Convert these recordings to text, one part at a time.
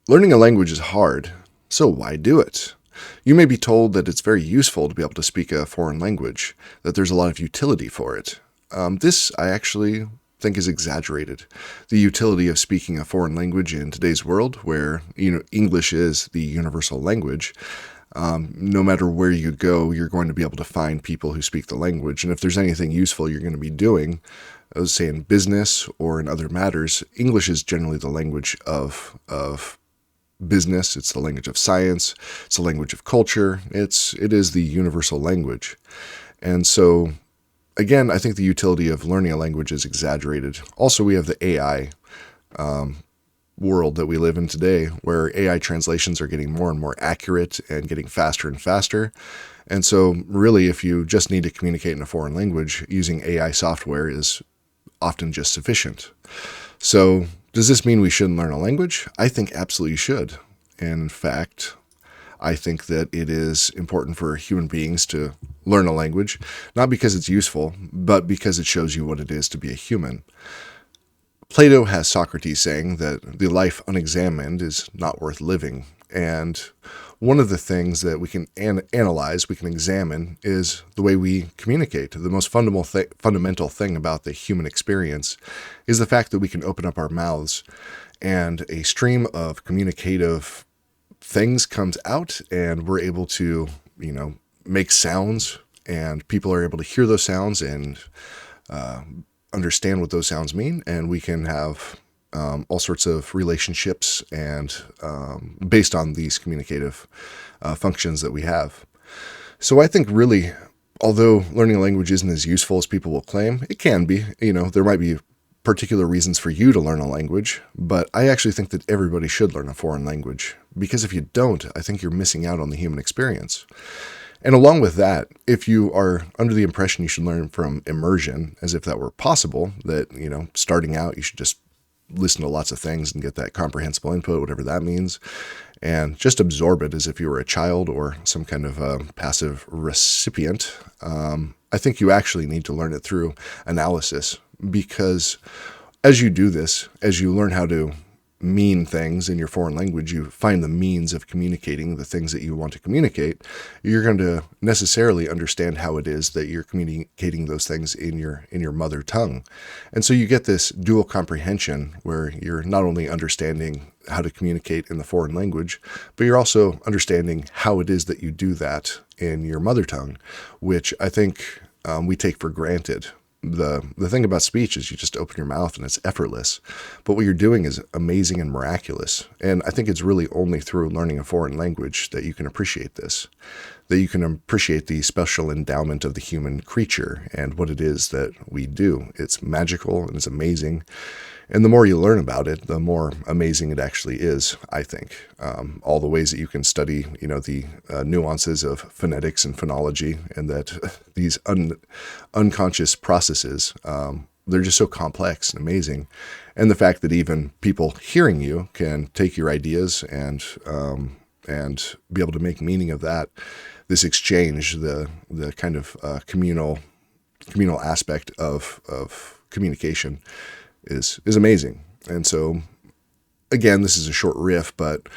Learning a language is hard, so why do it? You may be told that it's very useful to be able to speak a foreign language, that there's a lot of utility for it. This, I actually think, is exaggerated. The utility of speaking a foreign language in today's world, where English is the universal language, no matter where you go, you're going to be able to find people who speak the language. And if there's anything useful you're going to be doing, say in business or in other matters, English is generally the language of business. It's the language of science. It's the language of culture. It is the universal language. And so, again, I think the utility of learning a language is exaggerated. Also, we have the AI world that we live in today, where AI translations are getting more and more accurate and getting faster and faster. And so, really, if you just need to communicate in a foreign language, using AI software is often just sufficient. So, does this mean we shouldn't learn a language? I think absolutely you should. And in fact, I think that it is important for human beings to learn a language, not because it's useful, but because it shows you what it is to be a human. Plato has Socrates saying that the life unexamined is not worth living. And one of the things that we can analyze, we can examine, is the way we communicate. The most fundamental thing about the human experience is the fact that we can open up our mouths and a stream of communicative things comes out, and we're able to, make sounds, and people are able to hear those sounds and understand what those sounds mean, and we can have all sorts of relationships and based on these communicative functions that we have. So I think really, although learning a language isn't as useful as people will claim, it can be. There might be particular reasons for you to learn a language, but I actually think that everybody should learn a foreign language, because if you don't, I think you're missing out on the human experience. And along with that, if you are under the impression you should learn from immersion, as if that were possible, that, starting out, you should just listen to lots of things and get that comprehensible input, whatever that means, and just absorb it as if you were a child or some kind of passive recipient, I think you actually need to learn it through analysis, because as you do this, as you learn how to mean things in your foreign language, you find the means of communicating the things that you want to communicate, you're going to necessarily understand how it is that you're communicating those things in your mother tongue. And so you get this dual comprehension where you're not only understanding how to communicate in the foreign language, but you're also understanding how it is that you do that in your mother tongue, which I think we take for granted. The thing about speech is you just open your mouth and it's effortless, but what you're doing is amazing and miraculous. And I think it's really only through learning a foreign language that you can appreciate this, that you can appreciate the special endowment of the human creature and what it is that we do. It's magical and it's amazing. And the more you learn about it, the more amazing it actually is, I think. All the ways that you can study, the nuances of phonetics and phonology, and that these unconscious processes, they're just so complex and amazing. And the fact that even people hearing you can take your ideas and be able to make meaning of that, this exchange, the kind of communal aspect of communication is amazing. And so, again, this is a short riff, but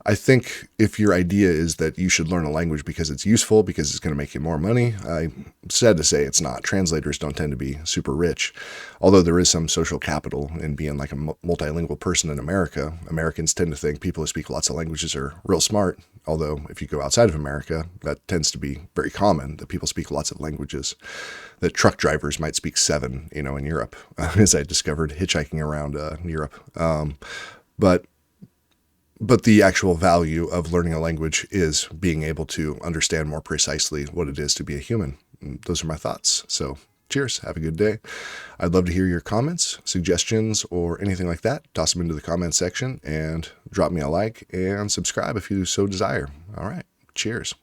I think if your idea is that you should learn a language because it's useful, because it's going to make you more money, I'm sad to say it's not. Translators don't tend to be super rich, although there is some social capital in being like a multilingual person in America. Americans tend to think people who speak lots of languages are real smart, although if you go outside of America, that tends to be very common, that people speak lots of languages, that truck drivers might speak 7, in Europe, as I discovered hitchhiking around Europe. But the actual value of learning a language is being able to understand more precisely what it is to be a human. And those are my thoughts. So cheers. Have a good day. I'd love to hear your comments, suggestions, or anything like that. Toss them into the comment section and drop me a like and subscribe if you so desire. All right. Cheers.